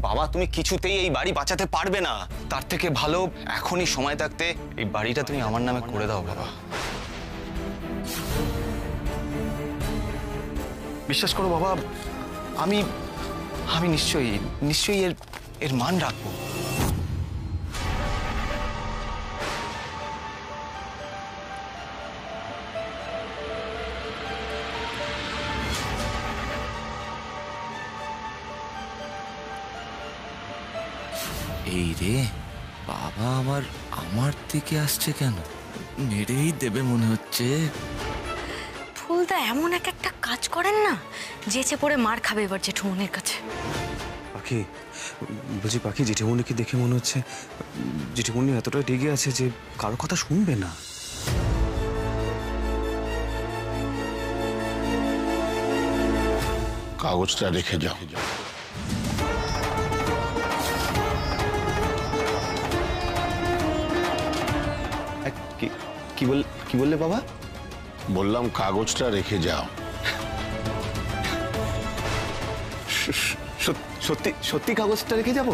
বাবা তুমি কিছুতেই এই বাড়ি বাঁচাতে পারবে না, তার থেকে ভালো এখনই সময় থাকতে এই বাড়িটা তুমি আমার নামে করে দাও বাবা। বিশ্বাস করো বাবা, আমি আমি নিশ্চয়ই নিশ্চয়ই এর মান রাখবো। এই রে, বাবা আবার আমার দিকে আসছে কেন? মেরেই দেবে মনে হচ্ছে। ফুলদা এমন একটা কাজ করেন না, যেচে পড়ে মার খাবে এবার জেঠুমনির কাছে। পাখি, বলছি পাখি, জেঠিমণিকে দেখে মনে হচ্ছে জেঠিমণি এতটা রেগে আছে যে কারো কথা শুনবে না। কাগজটা রেখে যাও। কি বললে বাবা? বললাম কাগজটা রেখে যাও। সত্যি সত্যি কাগজটা রেখে যাব?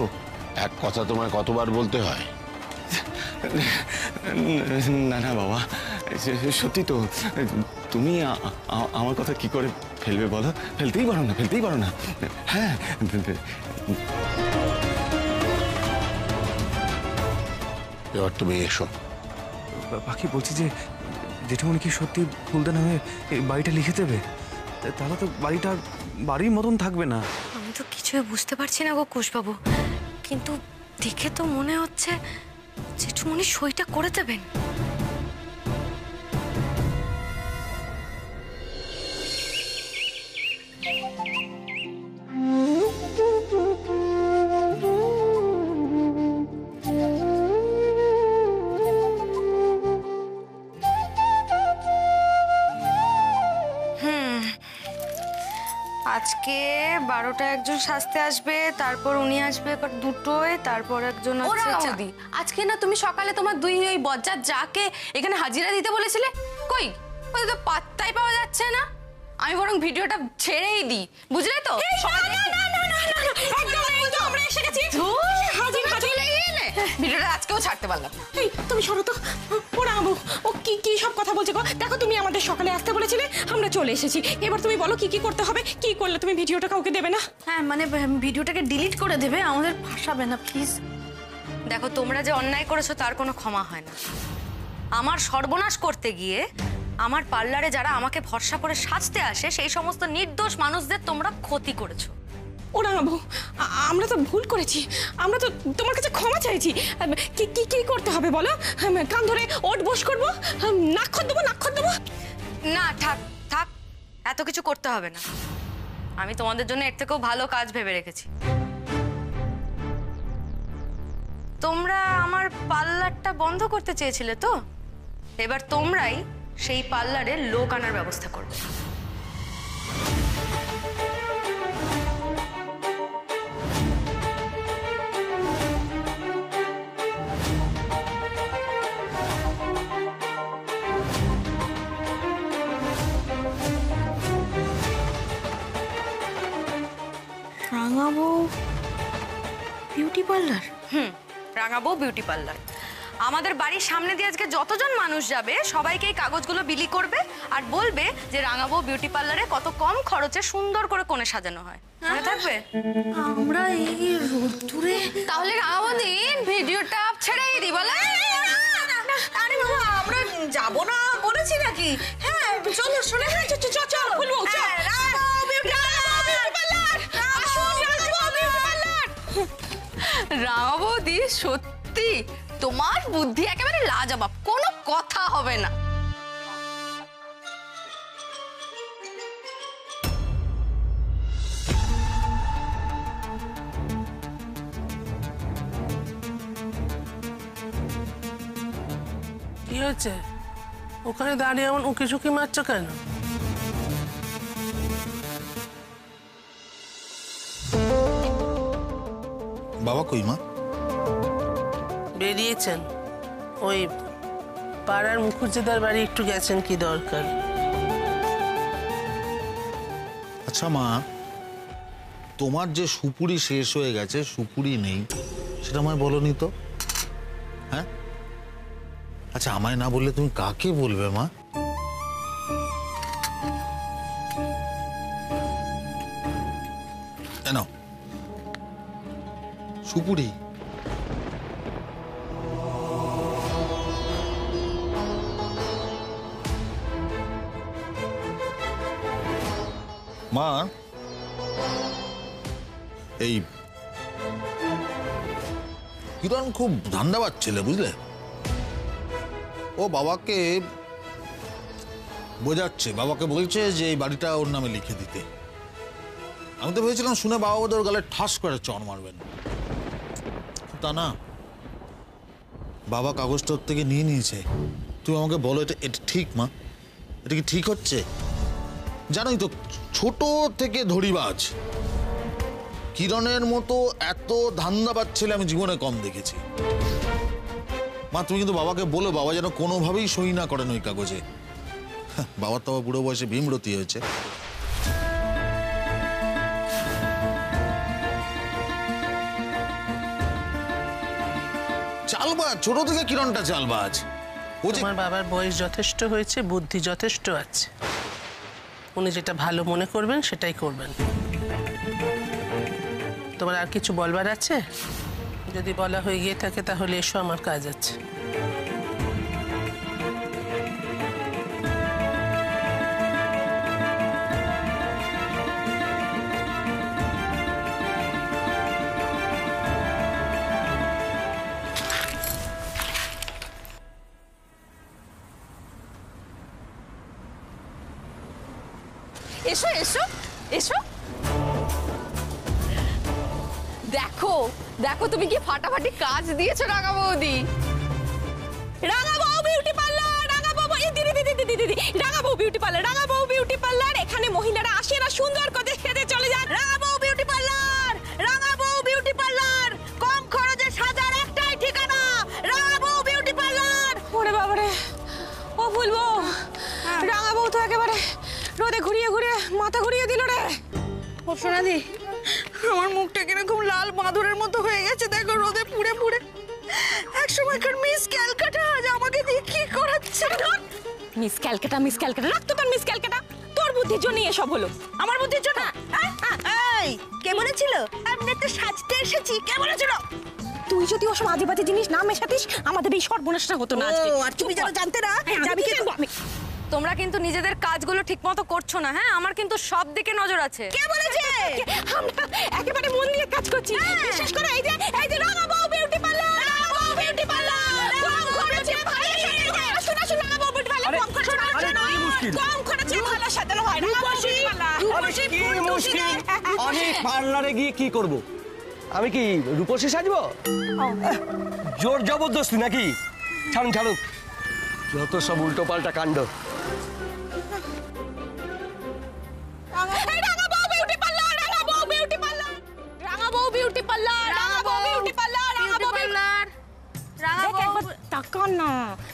এক কথা তোমায় কতবার বলতে হয়? না না বাবা, সত্যি তো। তুমি আমার কথা কি করে ফেলবে বলো? ফেলতেই পারো না। হ্যাঁ, এবার তুমি এসো। পাখি, বলছি যে জেঠিমণি কি সত্যি ফুলদা নামে এই বাড়িটা লিখে দেবে? তাহলে তো বাড়িটা বাড়ির মতন থাকবে না। আমি তো কিছুই বুঝতে পারছি না গো কুশবাবু, কিন্তু দেখে তো মনে হচ্ছে জেঠুমনি সইটা করে দেবেন। আজকে 12টা একজন সাজতে আসবে, তারপর উনি আসবে দুটোয়, তারপর একজন আছে। আজকে না তুমি সকালে তোমার দুই ওই বজ্জাত যাকে এখানে হাজিরা দিতে বলেছিলে, কই ওদের তো পাত্তাই পাওয়া যাচ্ছে না। আমি বরং ভিডিওটা ছেড়েই দিই, বুঝলে তো? ভিডিওটা আজকেও ছাড়তে পারলাম। তুমি সরো তো, ওরা আমু ও কি কি সব কথা বলছে গো। দেখো, তুমি আমাদের সকালে আসতে বলেছিলে, আমরা চলে এসেছি। এবার তুমি বলো কি কি করতে হবে, কি করলে তুমি ভিডিওটা কাউকে দেবে না? হ্যাঁ, মানে ভিডিওটাকে ডিলিট করে দেবে, আমাদের ফাঁসাবে না প্লিজ। দেখো, তোমরা যে অন্যায় করেছো তার কোনো ক্ষমা হয় না। আমার সর্বনাশ করতে গিয়ে আমার পার্লারে যারা আমাকে ভরসা করে সাজতে আসে সেই সমস্ত নির্দোষ মানুষদের তোমরা ক্ষতি করেছো। ওরা আমু, আমরা তো ভুল করেছি, আমরা তো তোমার কাছে ক্ষমা চাইছি। কি কি কি করতে হবে বলো? কান ধরে ওঠ বস করবো, নাক্ষর দেবো? না, থাক থাক, এত কিছু করতে হবে না। আমি তোমাদের জন্য এর থেকেও ভালো কাজ ভেবে রেখেছি। তোমরা আমার পার্লারটা বন্ধ করতে চেয়েছিলে তো, এবার তোমরাই সেই পার্লারে লোক আনার ব্যবস্থা করবে। Rangabo beauty parlour? Rangabo beauty parlour. আমাদের বাড়ির সামনে দিয়ে আজকে যতজন মানুষ যাবে সবাইকে এই কাগজগুলো বিলি করবে আর বলবে যে রাঙাবো বিউটি পার্লারে কত কম খরচে সুন্দর করে কোণে সাজানো হয়। মনে থাকবে? আমরা এই রোদ্দুরে তাহলে রাঙাবো দিন ভিডিওটা ছেড়েই দিই বলে? আরে বাবা, আমরা যাবো না বলেছি নাকি? হ্যাঁ চলো, শুনে চল বলবো। রাঙাবৌদি, সত্যি তোমার বুদ্ধি একেবারে লাজবাব, কোনো কথা হবে না। কি হয়েছে? ওখানে দাঁড়িয়ে এমন উকি ঝুঁকি মারছো কেন? বাবা কই মা? বেরিয়েছেন, ওই পাড়ার মুখুজ্জেদার বাড়ি একটু গেছেন, কি দরকার? আচ্ছা মা, তোমার যে সুপুরি শেষ হয়ে গেছে, সুপুরি নেই, সেটা আমায় বলনি তো? হ্যাঁ, আচ্ছা আমায় না বললে তুমি কাকে বলবে মা? কেন সুপুরি? মা, এই কিরণ খুব ধান্দাবাজ ছেলে, বুঝলে? ও বাবাকে বোঝাচ্ছে, বাবাকে বলছে যে এই বাড়িটা ওর নামে লিখে দিতে। আমি তো ভেবেছিলাম শুনে বাবা ওদের গালে ঠাস করে চড় মারবেন, তা না, বাবা কাগজটা ওর থেকে নিয়ে নিয়েছে। তুমি আমাকে বলো, এটা এটা ঠিক মা? এটা কি ঠিক হচ্ছে? জানোই তো ছোট থেকে ধড়িবাজ, কিরণের মতো এত ধান্দাবাজ ছেলে আমি জীবনে কম দেখেছি। মা তুমি কিন্তু বাবাকে বলো, বাবা যেন কোনোভাবেই সই না করেন ওই কাগজে। বাবার তো বুড়ো বয়সে ভীমরতি হয়েছে। চালবাজ, ছোট থেকে কিরণটা চালবাজ। ও যে তোমার বাবার বয়স যথেষ্ট হয়েছে, বুদ্ধি যথেষ্ট আছে। উনি যেটা ভালো মনে করবেন সেটাই করবেন। তোমার আর কিছু বলবার আছে? যদি বলা হয়ে গিয়ে থাকে তাহলে এসো, আমার কাজ আছে। এসো এসো এসো, দেখো দেখো তুমি কি ফাটাফাটি কাজ দিয়েছো রাঙা বৌদি। রাঙা বউ বিউটি পার্লার, রাঙা বউ, এই দিদি দিদি দিদি দিদি, রাঙা বউ বিউটি পার্লার, রাঙা বউ বিউটি পার্লার। এখানে মহিলারা আসে না, সুন্দর করে সেজে চলে যান। রাঙা বউ বিউটি পার্লার, রাঙা বউ বিউটি পার্লার, কম খরচে সাজার একটাই ঠিকানা, রাঙা বউ বিউটি পার্লার। ওরে বাবারে, ও বলবো রাঙা বউ তো একেবারে রোদে ঘুরিয়ে ঘুরিয়ে মাথা ঘুরিয়ে দিল রে। ও সোনাদি, আমার মুখটা কিরকম লাল বাঁদরের মতো হয়ে গেছে, দেখো রোদে পুড়ে পুড়ে। এক সময়কার মিস ক্যালকাটা আজ আমাকে দিয়ে কি করাচ্ছে। মিস ক্যালকাটা, মিস ক্যালকাটা রাখতো তোর মিস ক্যালকাটা। তোর বুদ্ধির জন্য এসব হলো। আমার বুদ্ধির জন্য? এই কে বলেছিল? আমি তো সাজতে এসেছি, কে বলেছিল? তুই যদি ওসব আজে বাজে জিনিস না মেশাতিস আমাদের এই সর্বনাশটা হতো না আজকে। আর তুমি যেন জানতে না যাবি কি? তোমরা কিন্তু নিজেদের কাজগুলো ঠিকমতো করছো না। হ্যাঁ, আমার কিন্তু সব দিকে নজর আছে। কে বলেছে? আমরা একেবারে মন দিয়ে কাজ করছি। বিশেষ করে এই যে রাঙা বউ বিউটি পার্লার, রাঙা বউ বিউটি পার্লার, কম খরচে ভালো সাজানো। শোনা শোনা, রাঙা বউ বিউটি পার্লার কম খরচে ভালো সাজানো, কম খরচে ভালো সাজানো হয়। রূপসী, রূপসী মুশকিল। আমি পার্লারে গিয়ে কি করব? আমি কি রূপসী সাজবো? জোর জবরদস্তি নাকি? ছাড়ুন ছাড়ুন, যত সব উল্টো পাল্টা কাণ্ড।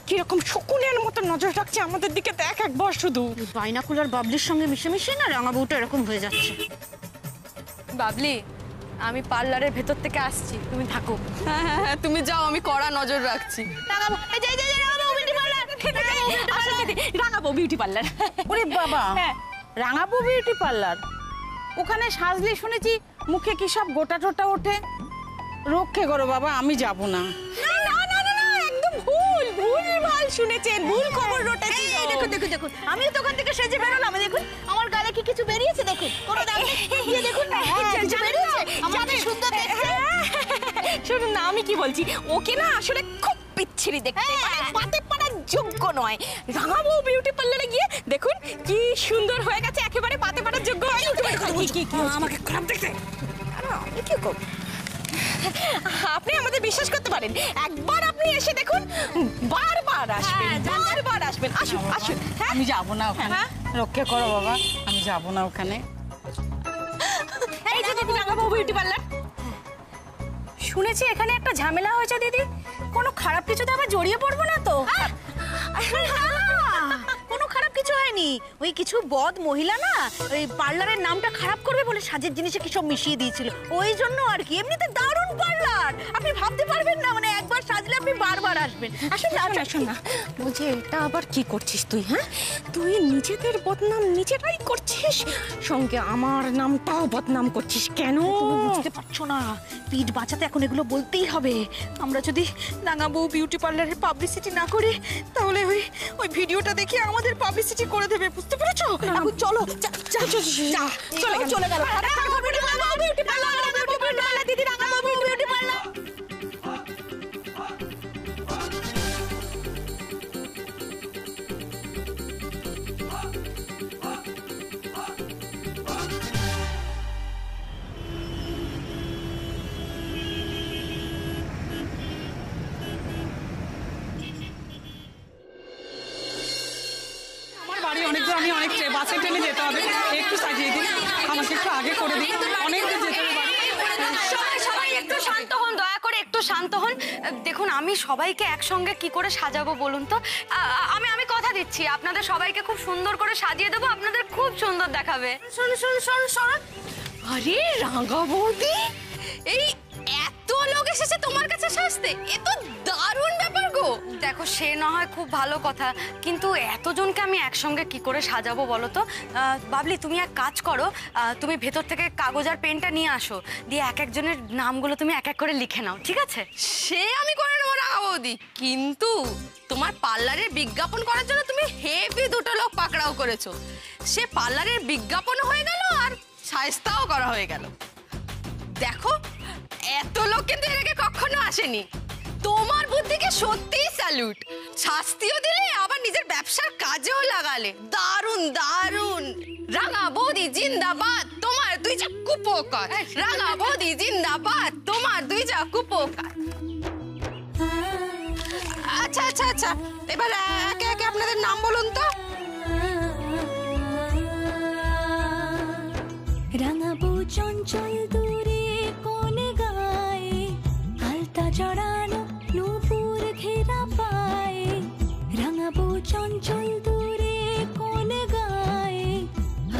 কিরকম শকুনের মতো নজর রাখছে আমাদের দিকে, দেখ একবার শুধু। বাইনাকুলার বাবলির সঙ্গে মিশে মিশে না রাঙা বউটা এরকম হয়ে যাচ্ছে। বাবলি, আমি পার্লারের ভেতর থেকে আসছি, তুমি থাকো। হ্যাঁ হ্যাঁ হ্যাঁ, তুমি যাও, আমি কড়া নজর রাখছি। রাঙা বউ বিউটি পার্লার, রাঙা বউ বিউটি পার্লার। ওরে বাবা, রাঙা বউ বিউটি পার্লার, ওখানে সাজলে শুনেছি মুখে কি সব গোটা টোটা ওঠে। রক্ষে করো বাবা, আমি যাব না। শুনেছেন, ভুল খবর রটেছে। এই দেখুন দেখুন দেখুন, আমি তো ওখান থেকে সেজে বেরোলাম, দেখুন আমার গালে কি কিছু বেরিয়েছে, দেখুন কোনো দাগ নেই। এই দেখুন না, কিছু বেরিয়েছে, জানে সুন্দর দেখতে। শুনুন না, আমি কি বলছি, ওকে না আসলে খুব বিচ্ছিরি দেখতে, মানে পাতে পাড়ার যোগ্য নয়। রাঙা বউ বিউটি পার্লারে গিয়ে দেখুন কি সুন্দর হয়ে গেছে, একেবারে পাতে পাড়ার যোগ্য হয়। কি আমাকে খারাপ দেখতে? আমি কি করব? আপনি আমাদের বিশ্বাস করতে পারেন, একবার আপনি এসে দেখুন, বারবার আসবেন, বারবার আসবেন। আসুন আসুন। আমি যাব না ওখানে, রক্ষে করো বাবা, আমি যাব না ওখানে। এই যে দিদি, রাঙা বউ বিউটি পার্লার। শুনেছি এখানে একটা ঝামেলা হয়েছে দিদি, কোনো খারাপ কিছুতে আবার জড়িয়ে পড়বো না তো? কোনো খারাপ কিছু হয়নি। হয়নি, ওই কিছু বদ মহিলা না ওই পার্লারের নামটা খারাপ করবে বলে সাজের জিনিসে কি সব মিশিয়ে দিয়েছিল, ওই জন্য আর কি। এমনিতে দারুণ পার্লার, আপনি ভাবতে পারবেন না, মানে একবার সাজলে আপনি বারবার আসবেন। আসুন না, আসুন না। বলছে এটা আবার কি করছিস তুই? হ্যাঁ, তুই নিজেদের বদনাম নিজেরাই করছিস, সঙ্গে আমার নামটাও বদনাম করছিস কেন? তুমি বুঝতে পারছো না, পিঠ বাঁচাতে এখন এগুলো বলতেই হবে। আমরা যদি রাঙাবউ বিউটি পার্লারের পাবলিসিটি না করি তাহলে ওই ভিডিওটা দেখে আমাদের পাবলিসিটি করে দেবে, বুঝতে পেরেছো? এখন চলো, চলে গেল রাঙাবউ বিউটি পার্লার, রাঙাবউ বিউটি পার্লার, দিদি রাঙাবউ বিউটি পার্লার। বাড়ি অনেক দূর, আমি অনেক বাসে ট্রেনে যেতে হবে, একটু সাজিয়ে দিন আমাকে, একটু আগে করে দিন, অনেক দূর যেতে হবে। সবাই একটু শান্ত হন, দয়া করে একটু শান্ত হন। দেখুন, আমি সবাইকে একসঙ্গে কি করে সাজাবো বলুন তো? আমি কথা দিচ্ছি, আপনাদের সবাইকে খুব সুন্দর করে সাজিয়ে দেবো, আপনাদের খুব সুন্দর দেখাবে। শোন, আরে রাঙা বৌদি, এই এত লোক এসেছে তোমার কাছে সাজতে, এ তো দারুণ ব্যাপার গো। দেখো, সে না হয় খুব ভালো কথা, কিন্তু এতজনকে আমি একসঙ্গে কি করে সাজাবো বলো তো? বাবলি, তুমি এক কাজ করো, তুমি ভেতর থেকে কাগজ আর পেনটা নিয়ে আসো, দিয়ে এক একজনের নামগুলো তুমি এক এক করে লিখে নাও, ঠিক আছে? সে আমি করে নেবো রাঙা বৌদি, কিন্তু তোমার পার্লারের বিজ্ঞাপন করার জন্য তুমি হেভি দুটো লোক পাকড়াও করেছো। সে পার্লারের বিজ্ঞাপন হয়ে গেল আর সাজতাও করা হয়ে গেল। দেখো, এত লোক কিন্তু এর আগে কখনো আসেনি। তোমার বুদ্ধিকে সত্যিই স্যালুট। শাস্তিও দিলে, আবার নিজের ব্যবসার কাজেও লাগালে, দারুণ দারুণ। রাঙা বৌদি জিন্দাবাদ, তোমার দুই যা কুপোকার। রাঙা বৌদি জিন্দাবাদ, তোমার দুই যা কুপোকার। আচ্ছা, এবার একে একে আপনাদের নাম বলুন তো। রাঙাবো চঞ্চল দূরে কোন গায়ে, আলতা জড়ানো নূপুর ঘেরা পায়ে। রাঙাবো চঞ্চল দূরে কোন গায়ে,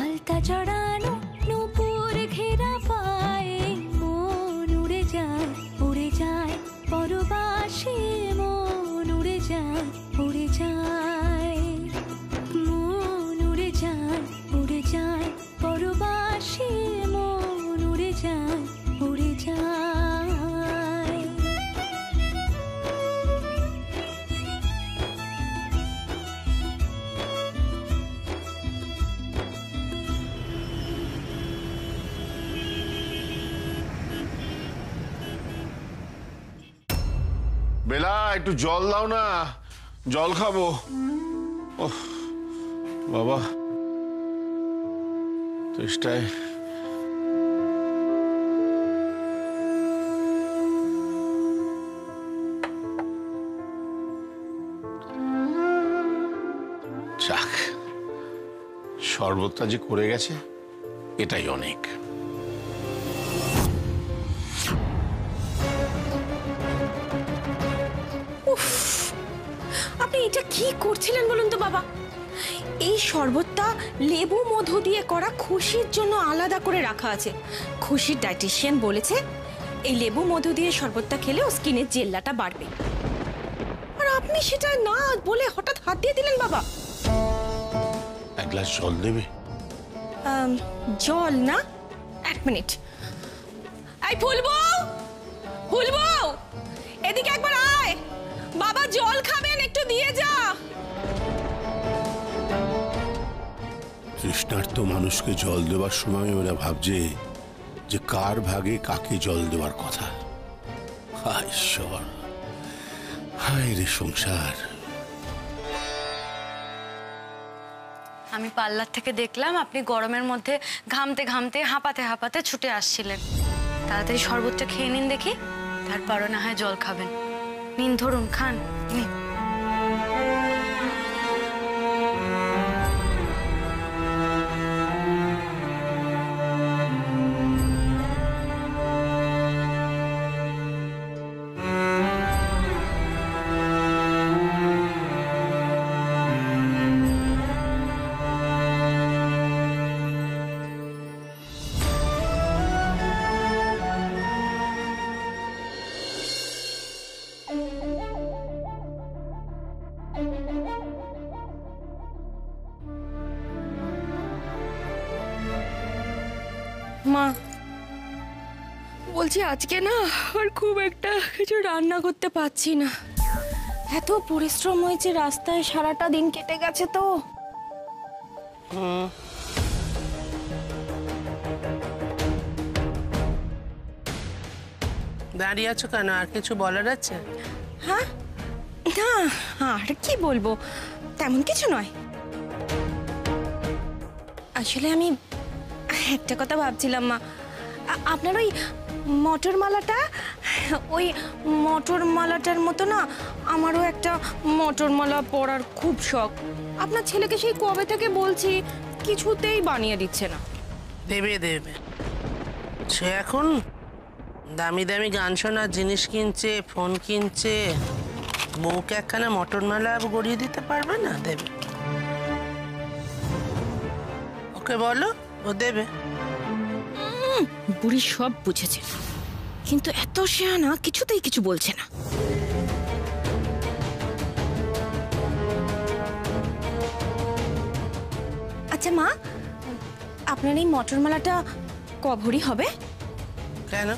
আলতা জড়ানো নূপুর ঘেরা পায়ে। মন উড়ে যায় পরবাসে, মন উড়ে যায়, মন উড়ে যায় পরবাসে, মন উড়ে যায়। বেলা, একটু জল দাও না, জল খাবো। ওহ বাবা, চেষ্টায় যাক, শরবতটা যে করে গেছে এটাই অনেক। আপনি এটা কি করছিলেন বলুন তো বাবা? এই শরবতটা লেবু মধু দিয়ে করা, খুশির জন্য আলাদা করে রাখা আছে। খুশির ডায়েটিশিয়ান বলেছে এই লেবু মধু দিয়ে শরবতটা খেলে ও স্কিনের জেল্লাটা বাড়বে, আর আপনি সেটা না বলে হঠাৎ হাত দিয়ে দিলেন বাবা। এক গ্লাস জল দেবে? জল না, এক মিনিট। এই ফুলবো, এদিকে একবার আয়। বাবা জল খাবেন, একটু দিয়ে যা। তৃষ্ণার্ত মানুষকে জল দেওয়ার সময় ওরা ভাবছে যে কার ভাগে কাকে জল দেওয়ার কথা। হায় ঈশ্বর, হায় রে সংসার। আমি পার্লার থেকে দেখলাম আপনি গরমের মধ্যে ঘামতে ঘামতে, হাঁপাতে হাঁপাতে ছুটে আসছিলেন। তাড়াতাড়ি শরবতটা খেয়ে নিন দেখি, তারপরও না হয় জল খাবেন। নিন, ধরুন, খান, নিন। মা বলছি আজকে না আর খুব একটা কিছু রান্না করতে পারছি না। এত পরিশ্রম হয়েছে, রাস্তায় সারাটা দিন কেটে গেছে তো। দাঁড়িয়ে আছো কেন? আর কিছু বলার আছে? হ্যাঁ, না আর কি বলবো, তেমন কিছু নয়। আসলে আমি একটা কথা ভাবছিলাম মা, আপনার ওই মটর মালাটার মতো না আমারও একটা মটর মালা পরার খুব শখ। আপনার ছেলেকে সেই কবে থেকে বলছি, কিছুতেই বানিয়ে দিচ্ছে না। দেবে দেবে, সে এখন দামি দামি গান শোনার জিনিস কিনছে, ফোন কিনছে, বউকে একখানা মটর মালা গড়িয়ে দিতে পারবে না? দেবে, ওকে বলো, ও দেবে। বুড়ি সব বুঝেছে, কিন্তু এত শেয়ানা কিছুতেই কিছু বলছে না। আচ্ছা মা, আপনার এই মটর মালাটা ক ভরি হবে? কেন,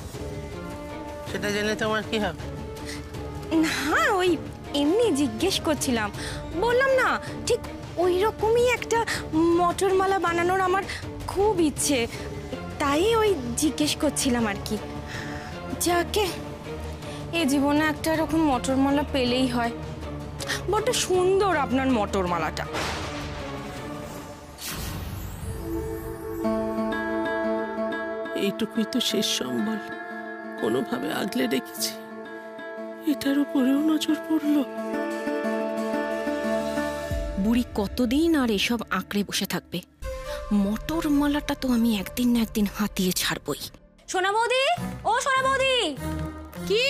সেটা জেনে তোমার কি হবে? না ওই এমনি জিজ্ঞেস করছিলাম, বললাম না ঠিক ওই রকমই একটা মটর মালা বানানোর আমার খুব ইচ্ছে, তাই ওই জিজ্ঞেস করছিলাম আর কি। যাকে এ জীবনে একটা এরকম মটর মালা পেলেই হয়। বড্ড সুন্দর আপনার মটর মালাটা। এইটুকুই তো শেষ সম্বল, কোনোভাবে আগলে রেখেছি, এটার উপরেও নজর পড়লো। বুড়ি কতদিন আর এসব আঁকড়ে বসে থাকবে? মটর মালাটা তো আমি একদিন না একদিন হাতিয়ে ছাড়বই। সোনা বৌদি, ও সোনা বৌদি। কি?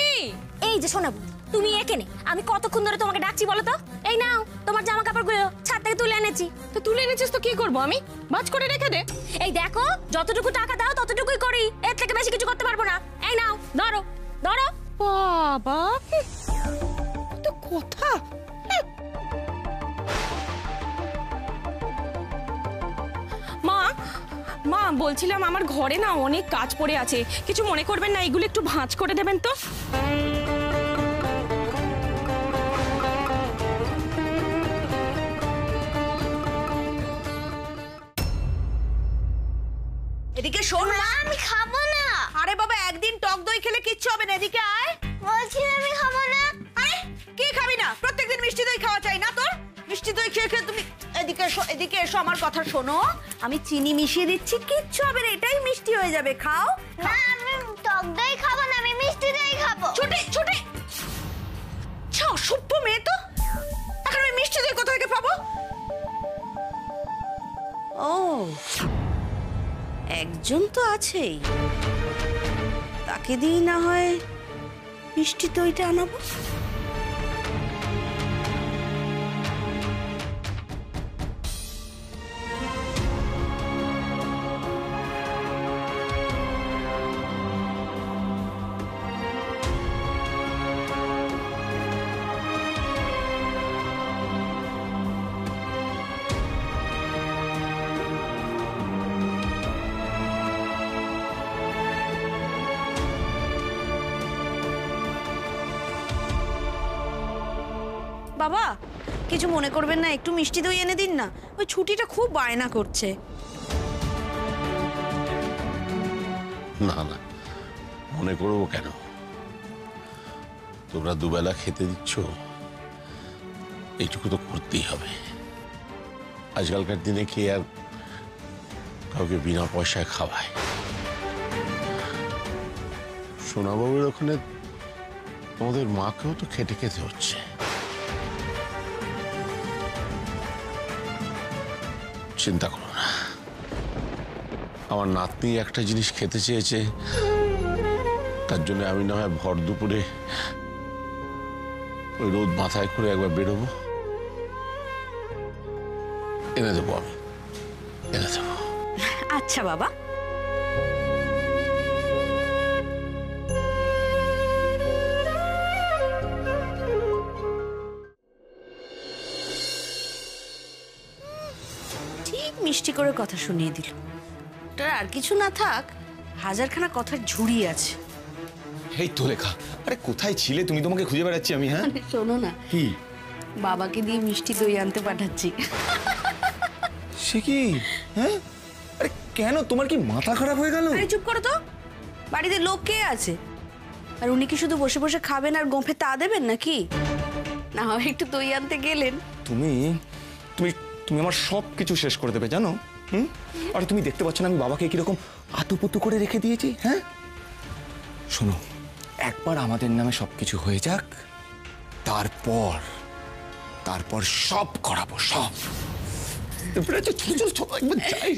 এই যে সোনা বৌদি, তুমি এখানে, আমি কতক্ষণ ধরে তোমাকে ডাকছি বলো তো? এই নাও তোমার জামা কাপড়গুলো ছাদ থেকে তুলে এনেছি। তো তুলে এনেছিস তো কি করবো আমি? ভাঁজ করে রেখে দে। এই দেখো, যতটুকু টাকা দাও ততটুকুই করি, এর থেকে বেশি কিছু করতে পারবো না। এই নাও, ধরো ধরো। বাবা, তো কথা। মা বলছিলাম আমার ঘরে না অনেক কাজ পড়ে আছে, কিছু মনে করবেন না, এগুলো একটু ভাঁজ করে দেবেন তো। এদিকে শোন মা, আমি খাবো না। আরে বাবা, একদিন টক দই খেলে কিচ্ছু হবে না, এদিকে আয়। বলছি আমি খাবো না। আরে কি খাবি না? প্রত্যেকদিন মিষ্টি দই খাওয়া চাই না তোর? মিষ্টি দই খেয়ে খেয়ে তুমি এদিকে এসো, এদিকে এসো, আমার কথা শোনো। আমি চিনি মিশিয়ে দিচ্ছি, কিচ্ছু হবে না, এটাই মিষ্টি হয়ে যাবে, খাও। না আমি টক দই খাবো না, আমি মিষ্টি দই খাবো। ছুটে ছুটে অসভ্য মেয়ে তো, এখন আমি মিষ্টি দই কোথা থেকে পাবো? ও, একজন তো আছেই, তাকে দিই না হয় মিষ্টি দইটা আনাবো। বাবা, কিছু মনে করবেন না, একটু মিষ্টি দই এনে দিন না, ওই ছুটিটা খুব বায়না করছে। না না, মনে করবো কেন? তোমরা দুবেলা খেতে দিচ্ছ, এইটুকু তো করতেই হবে। আজকালকার দিনে কে আর কাউকে বিনা পয়সায় খাওয়ায়? সোনাবাবুর ওখানে তোমাদের মাকেও তো খেটে খেতে হচ্ছে। চিন্তা করো না, আমার নাতনি একটা জিনিস খেতে চেয়েছে, তার জন্য আমি না হয় ভর দুপুরে ওই রোদ মাথায় করে একবার বেরোবো, এনে দেবো, আমি এনে দেবো। আচ্ছা বাবা। ঠিক মিষ্টি করে কথা শুনিয়ে দিল। ওটার আর কিছু না থাক, হাজারখানা কথার ঝুড়ি আছে। এই তো লেখা, আরে কোথায় ছিলে তুমি? তোমাকে খুঁজে বেড়াচ্ছি আমি। হ্যাঁ শোনো না, কি? বাবাকে দিয়ে মিষ্টি দই আনতে পাঠাচ্ছি। সে কি? হ্যাঁ, আরে কেন, তোমার কি মাথা খারাপ হয়ে গেল? আরে চুপ করো তো, বাড়িতে লোক কে আছে? আর উনি কি শুধু বসে বসে খাবেন আর গোঁফে তা দেবেন নাকি? না হয় একটু দই আনতে গেলেন। তুমি তুমি তুমি আমার সব কিছু শেষ করে দেবে জানো। আর তুমি দেখতে পাচ্ছ না আমি বাবাকে কিরকম আতুপুতু করে রেখে দিয়েছি। হ্যাঁ শোনো, একবার আমাদের নামে সবকিছু হয়ে যাক, তারপর তারপর সব করাবো, সব। চলো একবার যাই।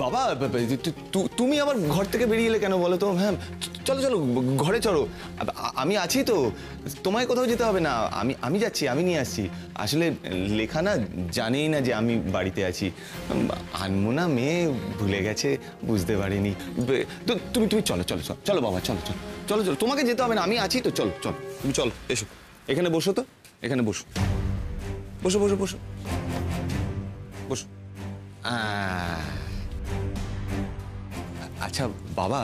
বাবা, তুমি আবার ঘর থেকে বেরিয়ে এলে কেন বলো তো? হ্যাঁ চলো চলো ঘরে চলো, আমি আছি তো, তোমায় কোথাও যেতে হবে না। আমি যাচ্ছি, আমি নিয়ে আসছি। আসলে লেখা না জানেই না যে আমি বাড়িতে আছি। আনমোনা মেয়ে ভুলে গেছে, বুঝতে পারিনি। তুমি চলো চলো চলো চলো বাবা, চলো চলো চলো চলো, তোমাকে যেতে হবে না, আমি আছি তো। চলো চলো, তুমি চলো, এসো এখানে বসো তো, এখানে বসো বসো বসো বসো বসো। আচ্ছা বাবা,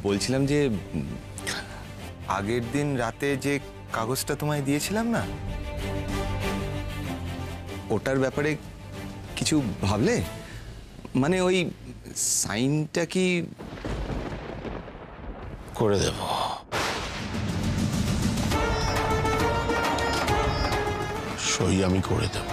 বলছিলাম যে আগের দিন রাতে যে কাগজটা তোমায় দিয়েছিলাম না, ওটার ব্যাপারে কিছু ভাবলে? মানে ওই সাইনটা কি করে দেব? সই আমি করে দেব।